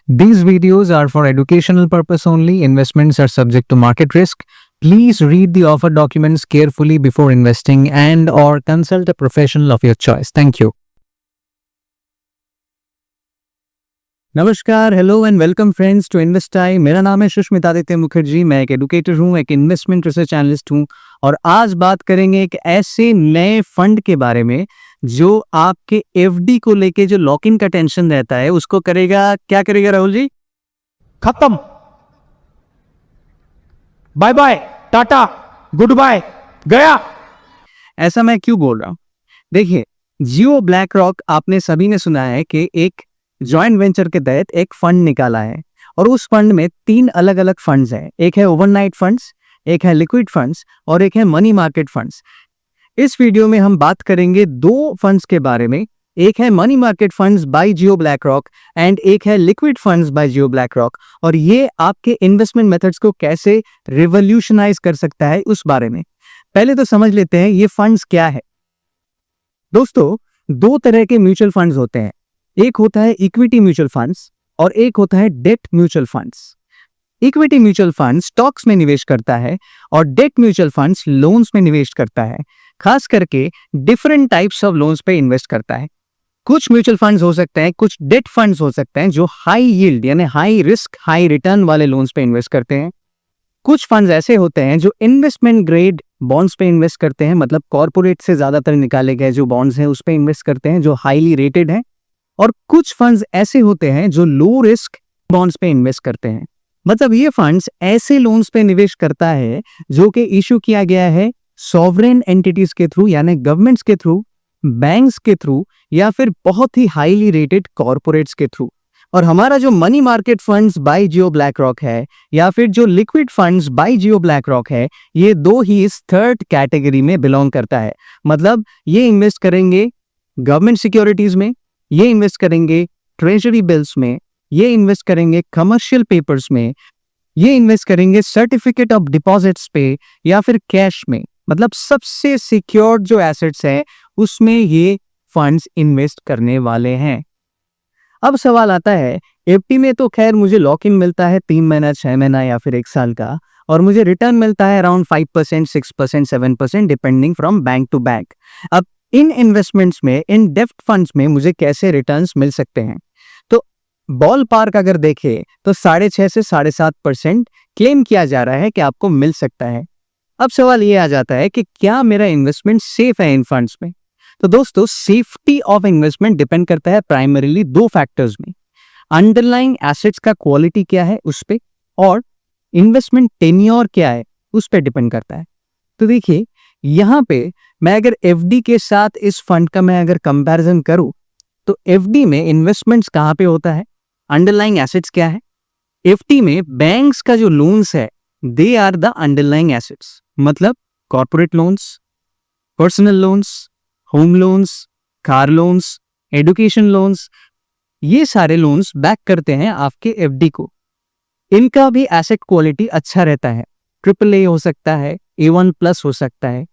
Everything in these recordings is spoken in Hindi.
These videos are for educational purpose only. Investments are subject to market risk. Please read the offer documents carefully before investing and or consult a professional of your choice. Thank you. नमस्कार, hello and welcome friends to इन्वेस्टाई। मेरा नाम है सुष्मित आदित्य मुखर्जी। मैं एक एडुकेटर हूँ, एक इन्वेस्टमेंट रिसर्च एनालिस्ट हूँ और आज बात करेंगे एक ऐसे नए फंड के बारे में जो आपके एफडी को लेके जो लॉक इन का टेंशन रहता है उसको करेगा। क्या करेगा राहुल जी? खत्म। Bye bye, tata, good bye, गया। ऐसा मैं क्यों बोल रहा हूं? देखिए, जियो ब्लैक रॉक आपने सभी ने सुना है कि एक जॉइंट वेंचर के तहत एक फंड निकाला है और उस फंड में 3 अलग अलग फंड्स हैं। एक है ओवरनाइट फंड्स, एक है लिक्विड फंड्स और एक है मनी मार्केट फंड्स। इस वीडियो में हम बात करेंगे 2 फंड्स के बारे में। एक है money market funds by Jio BlackRock and एक है liquid funds by Jio BlackRock, और ये आपके इन्वेस्टमेंट मेथड्स को कैसे रिवॉल्यूशनाइज कर सकता है उस बारे में। पहले तो समझ लेते हैं ये फंड्स क्या है। दोस्तों, 2 तरह के म्यूचुअल फंड्स होते हैं। एक होता है इक्विटी म्यूचुअल फंड्स और एक होता है debt mutual funds. Equity mutual fund stocks में निवेश करता है और डेट म्यूचुअल फंड्स लोन्स में निवेश करता है। खास करके डिफरेंट टाइप्स ऑफ लोन्स पे इन्वेस्ट करता है। कुछ म्यूचुअल फंड्स हो सकते हैं, कुछ डेट फंड्स हो सकते हैं जो हाई यील्ड यानी हाई रिस्क हाई रिटर्न वाले लोन्स पे इन्वेस्ट करते हैं। कुछ फंड्स ऐसे होते हैं जो इन्वेस्टमेंट ग्रेड बॉन्ड्स पे इन्वेस्ट करते हैं, मतलब कॉर्पोरेट से ज्यादातर निकाले गए जो बॉन्ड्स हैं उस पे इन्वेस्ट करते हैं जो हाईली रेटेड हैं। और कुछ फंड्स ऐसे होते हैं जो लो रिस्क बॉन्ड्स पे इन्वेस्ट करते हैं, मतलब ये फंड्स ऐसे लोन्स पे निवेश करता है जो कि इशू किया गया है सॉवरेन एंटिटीज के थ्रू यानी गवर्नमेंट्स के थ्रू, बैंक्स के थ्रू या फिर बहुत ही हाईली रेटेड कॉर्पोरेट्स के थ्रू। और हमारा जो money market funds by Jio black rock है या फिर जो liquid funds by Jio black rock है, ये 2 ही इस थर्ड कैटेगरी में बिलोंग करता है। मतलब ये इन्वेस्ट करेंगे गवर्नमेंट सिक्योरिटीज में, ये इन्वेस्ट करेंगे ट्रेजरी बिल्स में, ये इन्वेस्ट करेंगे कमर्शियल पेपर्स में, ये इन्वेस्ट करेंगे सर्टिफिकेट ऑफ डिपॉजिट्स पे या फिर कैश में। मतलब सबसे सिक्योर्ड जो एसेट्स हैं उसमें ये फंड्स इन्वेस्ट करने वाले हैं। अब सवाल आता है, एफडी में तो खैर मुझे लॉक इन मिलता है 3 महीना, 6 महीना या फिर 1 साल का, और मुझे रिटर्न मिलता है around 5%, 6%, 7% depending from bank to bank. अब इन इन्वेस्टमेंट्स में, इन डेब्ट फंड्स में मुझे कैसे रिटर्न्स मिल सकते हैं? तो बॉल पार्क अगर देखें तो 6.5 से 7.5% क्लेम किया जा रहा है कि आपको मिल सकता है। अब सवाल ये आ जाता है कि क्या मेरा इन्वेस्टमेंट सेफ है इन फंड्स में? तो दोस्तों, सेफ्टी ऑफ इन्वेस्टमेंट डिपेंड करता है प्राइमरीली 2 फैक्टर्स में। अंडरलाइंग एसेट्स का क्वालिटी क्या है उस पे, और इन्वेस्टमेंट टेन्योर क्या है उस पे डिपेंड करता है। तो देखिए, यहां पे मैं अगर एफडी के साथ इस फंड का मैं अगर कंपैरिजन करूं तो एफडी में इन्वेस्टमेंट्स कहां पे होता है, अंडरलाइंग एसेट्स क्या है? एफडी में बैंक्स का जो लोन्स है they are the underlying assets, मतलब corporate loans, personal loans, home loans, car loans, education loans, ये सारे लोन्स बैक करते हैं आपके एफडी को। इनका भी एसेट क्वालिटी अच्छा रहता है, AAA हो सकता है, A1+ हो सकता है।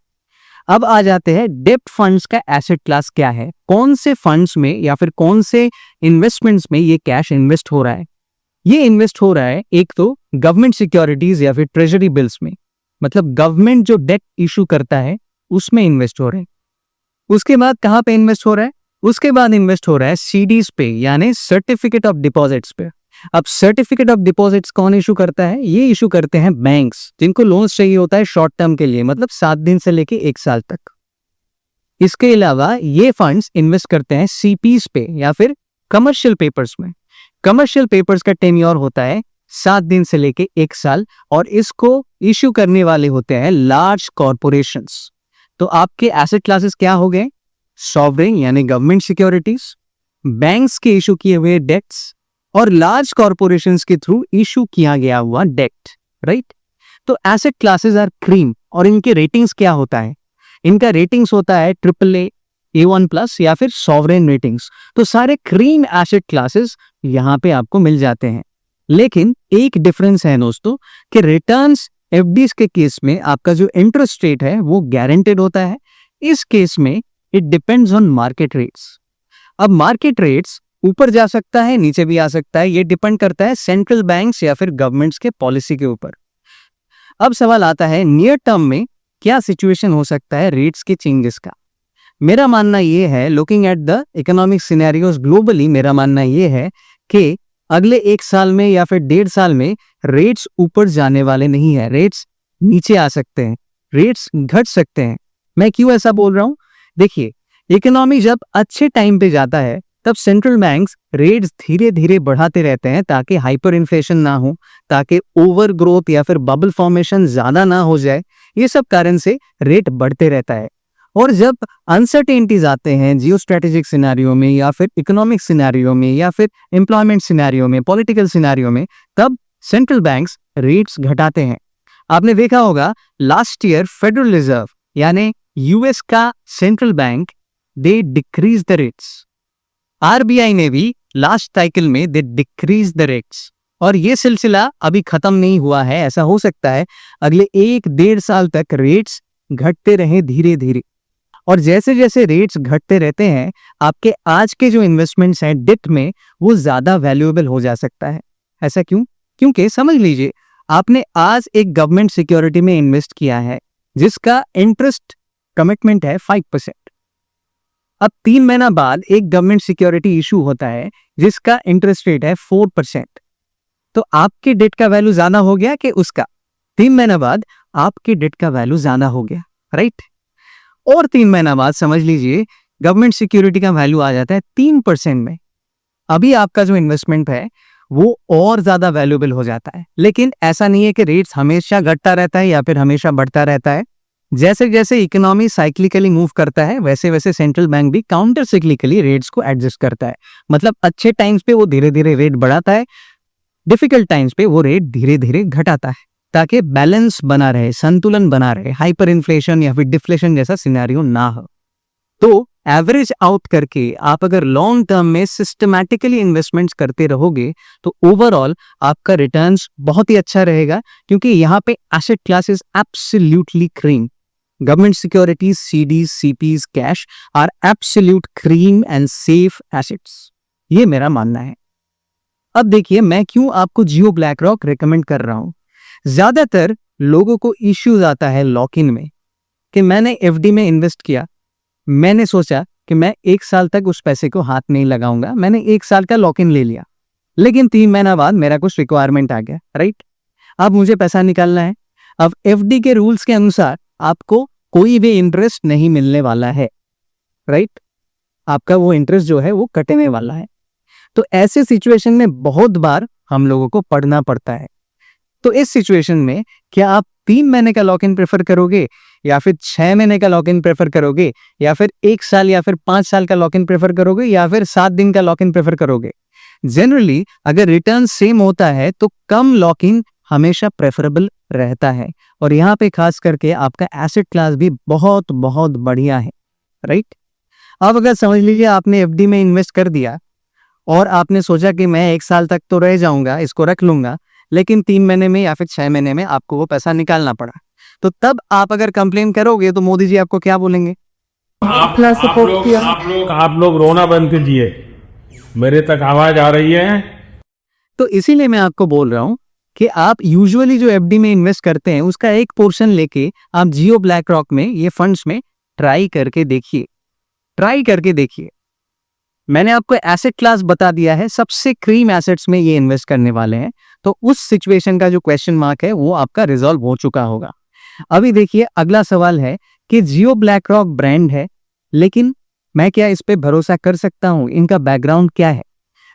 अब आ जाते हैं डेब्ट फंड्स का एसेट क्लास क्या है, कौन से फंड्स में या फिर कौन से इन्वेस्टमेंट्स में ये कैश इन्वेस्ट हो रहा है। ये इन्वेस्ट हो रहा है एक तो गवर्नमेंट सिक्योरिटीज या फिर ट्रेजरी बिल्स में, मतलब गवर्नमेंट जो डेट इशू करता है उसमें इन्वेस्ट हो रहे हैं। उसके बाद कहां पे इन्वेस्ट हो रहा है? उसके बाद इन्वेस्ट हो रहा है सीडीज पे यानी सर्टिफिकेट ऑफ डिपॉजिट्स पे। अब सर्टिफिकेट ऑफ डिपॉजिट्स कौन इशू करता है? ये इशू करते हैं बैंक्स, जिनको लोन्स चाहिए होता है शॉर्ट टर्म के लिए, मतलब 7 दिन से लेके 1 साल तक। इसके अलावा ये फंड्स इन्वेस्ट करते हैं सीपीज पे या फिर कमर्शियल पेपर्स में। कमर्शियल पेपर्स का टेन्योर होता है 7 दिन से लेके 1 साल और इसको इशू करने वाले होते हैं लार्ज कॉर्पोरेशंस। तो आपके एसेट क्लासेस क्या हो गए? सॉवरेन यानी गवर्नमेंट सिक्योरिटीज, बैंक्स के इशू किए हुए डेट्स और लार्ज कॉर्पोरेशंस के थ्रू इशू किया गया हुआ डेट, राइट? तो एसेट क्लासेस आर क्रीम, और इनके रेटिंग्स क्या होता है? इनका रेटिंग्स होता है AAA, A1+ या फिर सॉवरेन रेटिंग्स। तो सारे क्रीम एसेट क्लासेस यहां पे आपको मिल जाते हैं। लेकिन एक डिफरेंस है दोस्तों कि रिटर्न्स एफडीज के केस में आपका जो इंटरेस्ट रेट है वो गारंटेड होता है। इस केस में it depends on market rates. अब मार्केट रेट्स ऊपर जा सकता है, नीचे भी आ सकता है, ये डिपेंड करता है सेंट्रल बैंक्स या फिर गवर्नमेंट्स के पॉलिसी के ऊपर। अब सवाल आता है नियर टर्म में क्या सिचुएशन हो सकता है रेट्स के चेंजेस का। मेरा मानना ये है, looking at the economic scenarios globally, मेरा मानना ये है कि अगले 1 साल में या फिर 1.5 साल में रेट्स ऊपर जाने वाले नहीं है, रेट्स नीचे आ सकते हैं, रेट्स घट सकते हैं। मैं क्यों ऐसा बोल रहा हूं? देखिए, इकोनॉमी जब अच्छे टाइम पे जाता है तब सेंट्रल बैंक्स रेट्स धीरे धीरे बढ़ाते रहते हैं ताकि हाइपर इन्फ्लेशन ना हो, ताकि ओवर ग्रोथ या फिर बबल फॉर्मेशन ज्यादा ना हो जाए। ये सब कारण से रेट बढ़ते रहता है। और जब अनसर्टेनिटीज आते हैं जियो स्ट्रेटेजिक सिनेरियो में या फिर इकोनॉमिक सिनेरियो में या फिर एम्प्लॉयमेंट सिनेरियो में, पॉलिटिकल सिनेरियो में, तब सेंट्रल बैंक्स रेट्स घटाते हैं। आपने देखा होगा लास्ट ईयर फेडरल रिजर्व यानी यूएस का central bank they decrease the rates. RBI ने भी लास्ट साइकिल में दे डिक्रीज द रेट्स, और ये सिलसिला अभी खत्म नहीं हुआ है। ऐसा हो सकता है अगले 1-1.5 साल तक रेट्स घटते रहे धीरे धीरे। और जैसे जैसे रेट्स घटते रहते हैं आपके आज के जो इन्वेस्टमेंट्स हैं डिट में, वो ज्यादा वैल्यूएबल हो जा सकता है। ऐसा क्यों? क्योंकि समझ लीजिए आपने आज एक गवर्नमेंट सिक्योरिटी में इन्वेस्ट किया है जिसका इंटरेस्ट कमिटमेंट है 5%। अब 3 महीना बाद एक गवर्नमेंट सिक्योरिटी इशू होता है जिसका इंटरेस्ट रेट है 4%। तो आपके डेट का वैल्यू ज्यादा हो गया कि उसका? 3 महीना बाद आपके डेट का वैल्यू ज्यादा हो गया, राइट? और 3 महीना बाद समझ लीजिए गवर्नमेंट सिक्योरिटी का वैल्यू आ जाता है 3% में। अभी आपका जो इन्वेस्टमेंट है वो और ज्यादा वैल्यूएबल हो जाता है। लेकिन ऐसा नहीं है कि रेट्स हमेशा घटता रहता है या फिर हमेशा बढ़ता रहता है। जैसे जैसे इकोनॉमी साइक्लिकली मूव करता है वैसे वैसे सेंट्रल बैंक भी काउंटर साइक्लिकली रेट्स को एडजस्ट करता है। मतलब अच्छे टाइम्स पे वो धीरे धीरे रेट बढ़ाता है, डिफिकल्ट टाइम्स पे वो रेट धीरे धीरे घटाता है ताकि बैलेंस बना रहे, संतुलन बना रहे, हाइपर इन्फ्लेशन या फिर डिफ्लेशन जैसा सिनेरियो ना हो। तो एवरेज आउट करके आप अगर लॉन्ग टर्म में सिस्टमैटिकली इन्वेस्टमेंट्स करते रहोगे तो ओवरऑल आपका रिटर्न्स बहुत ही अच्छा रहेगा, क्योंकि यहाँ पे asset classes absolutely cream. Government securities, CDs, CPs, cash are absolute cream and safe assets. ये मेरा मानना है। अब देखिए मैं क्यों आपको जियो ब्लैक रॉक रिकमेंड कर रहा हूं। ज्यादातर लोगों को इश्यूज आता है लॉक इन में कि मैंने एफडी में इन्वेस्ट किया, मैंने सोचा कि मैं 1 साल तक उस पैसे को हाथ नहीं लगाऊंगा, मैंने 1 साल का लॉक इन ले लिया, लेकिन 3 महीना बाद मेरा कुछ रिक्वायरमेंट आ गया, राइट? अब मुझे पैसा निकालना है। अब एफडी के रूल्स के अनुसार आपको कोई भी इंटरेस्ट नहीं मिलने वाला है, राइट? आपका वो इंटरेस्ट जो है वो कटने वाला है। तो ऐसे सिचुएशन में बहुत बार हम लोगों को पढ़ना पड़ता है। तो इस सिचुएशन में क्या आप 3 महीने का लॉक इन प्रेफर करोगे या फिर 6 महीने का लॉक इन प्रेफर करोगे या फिर 1 साल या फिर 5 साल का लॉक इन प्रेफर करोगे या फिर 7 दिन का लॉक इन प्रेफर करोगे? जनरली अगर रिटर्न सेम होता है तो कम लॉक इन हमेशा प्रेफरेबल रहता है। और यहाँ पे खास करके आपका एसेट क्लास भी बहुत बहुत बढ़िया है, राइट? अब अगर समझ लीजिए आपने एफडी में इन्वेस्ट कर दिया और आपने सोचा कि मैं 1 साल तक तो रह जाऊंगा, इसको रख लूंगा, लेकिन 3 महीने में या फिर 6 महीने में आपको वो पैसा निकालना पड़ा, तो तब आप अगर कंप्लेन करोगे तो मोदी जी आपको क्या बोलेंगे? आप लोग रोना बंद कीजिए, मेरे तक आवाज आ रही है। तो इसीलिए मैं आपको बोल रहा हूं कि आप यूजुअली जो एफडी में इन्वेस्ट करते हैं उसका एक पोर्शन लेके आप जियो ब्लैक रॉक में, ये फंड्स में ट्राई करके देखिए। मैंने आपको एसेट क्लास बता दिया है, सबसे क्रीम एसेट्स में ये इन्वेस्ट करने वाले हैं। तो उस सिचुएशन का जो क्वेश्चन मार्क है वो आपका रिजॉल्व हो चुका होगा। अभी देखिए अगला सवाल है कि जियो ब्लैक रॉक ब्रांड है, लेकिन मैं क्या इस पे भरोसा कर सकता हूं? इनका बैकग्राउंड क्या है?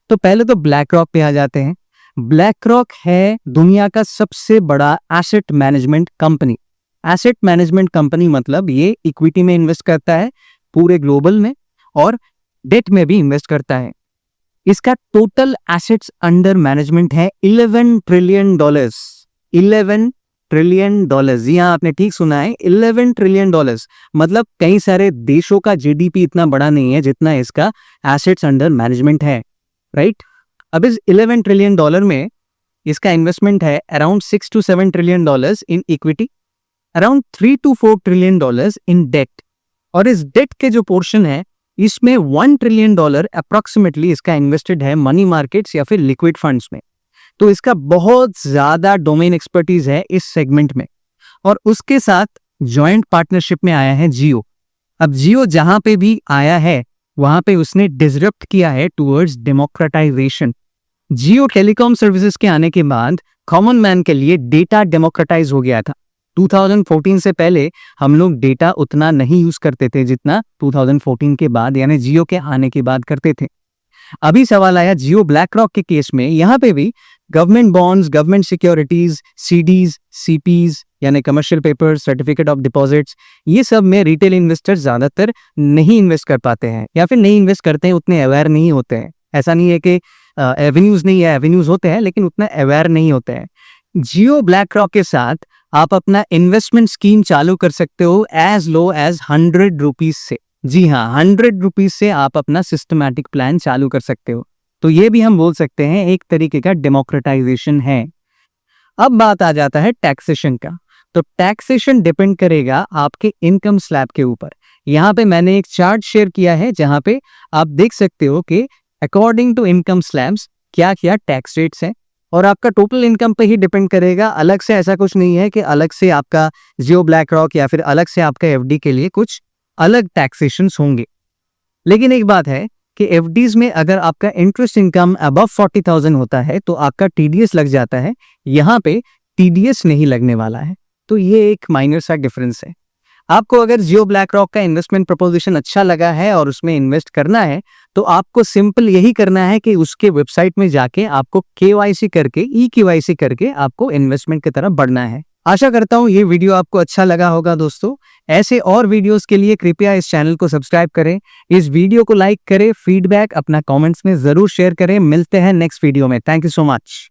तो पहले तो ब्लैक रॉक पे आ जाते हैं। ब्लैक रॉक है दुनिया का सबसे बड़ा asset management company. Asset management company मतलब ये इक्विटी में इन्वेस्ट करता है पूरे ग्लोबल में और डेट में भी इन्वेस्ट करता है। इसका टोटल एसेट्स अंडर मैनेजमेंट है $11 ट्रिलियन। $11 ट्रिलियन, जी हाँ आपने ठीक सुना है, $11 ट्रिलियन। मतलब कई सारे देशों का जीडीपी इतना बड़ा नहीं है जितना इसका एसेट्स अंडर मैनेजमेंट है, राइट? अब इस $11 ट्रिलियन में इसका इन्वेस्टमेंट है around $6 to 7 trillion in equity, around $3 to 4 trillion in debt. और इस डेट के जो पोर्शन है इसमें $1 ट्रिलियन अप्रोक्सीमेटली इसका इन्वेस्टेड है मनी मार्केट्स या फिर लिक्विड फंड्स में। तो इसका बहुत ज्यादा डोमेन एक्सपर्टीज है इस सेगमेंट में। और उसके साथ जॉइंट पार्टनरशिप में आया है जियो। अब जियो जहां पे भी आया है वहां पे उसने डिसरप्ट किया है टुवर्ड्स डेमोक्रेटाइजेशन। जियो टेलीकॉम सर्विसेज के आने के बाद कॉमन मैन के लिए डेटा डेमोक्रेटाइज हो गया था। 2014 से पहले हम लोग डेटा उतना नहीं यूज करते थे जितना 2014 के बाद यानी जियो के आने के बाद करते थे। अभी सवाल आया जियो ब्लैक रॉक के केस में, यहाँ पे भी government bonds, government securities, CDs, CPs यानी commercial papers, certificate of deposits, ये सब में रिटेल इन्वेस्टर्स ज्यादातर नहीं इन्वेस्ट कर पाते हैं या फिर नहीं इन्वेस्ट करते हैं, उतने अवेयर नहीं होते हैं। ऐसा नहीं है कि एवेन्यूज नहीं है, एवेन्यूज होते हैं लेकिन उतना अवेयर नहीं होते हैं। जियो ब्लैक रॉक के साथ आप अपना इन्वेस्टमेंट स्कीम चालू कर सकते हो एज लो एज 100 रुपीज से। जी हाँ, 100 रुपीज से आप अपना सिस्टमैटिक प्लान चालू कर सकते हो। तो ये भी हम बोल सकते हैं एक तरीके का डेमोक्रेटाइजेशन है। अब बात आ जाता है टैक्सेशन का। तो टैक्सेशन डिपेंड करेगा आपके इनकम स्लैब के ऊपर। यहाँ पे मैंने एक चार्ट शेयर किया है जहां पे आप देख सकते हो कि अकॉर्डिंग टू इनकम स्लैब्स क्या क्या टैक्स रेट्स हैं और आपका टोटल इनकम पे ही डिपेंड करेगा। अलग से ऐसा कुछ नहीं है कि अलग से आपका जियो ब्लैक रॉक या फिर अलग से आपका एफडी के लिए कुछ अलग टैक्सेशंस होंगे। लेकिन एक बात है कि एफडीज में अगर आपका इंटरेस्ट इनकम अबव 40,000 होता है तो आपका टीडीएस लग जाता है, यहाँ पे टीडीएस नहीं लगने वाला है। तो ये एक माइनर सा डिफरेंस है। आपको अगर जियो ब्लैक रॉक का इन्वेस्टमेंट प्रपोजिशन अच्छा लगा है और उसमें इन्वेस्ट करना है तो आपको सिंपल यही करना है कि उसके वेबसाइट में जाके आपको केवाईसी करके ई-केवाईसी करके आपको इन्वेस्टमेंट की तरफ बढ़ना है। आशा करता हूं ये वीडियो आपको अच्छा लगा होगा दोस्तों। ऐसे और वीडियोस के लिए कृपया इस चैनल को सब्सक्राइब करें, इस वीडियो को लाइक करें, फीडबैक अपना कमेंट्स में जरूर शेयर करें। मिलते हैं नेक्स्ट वीडियो में। Thank you so much.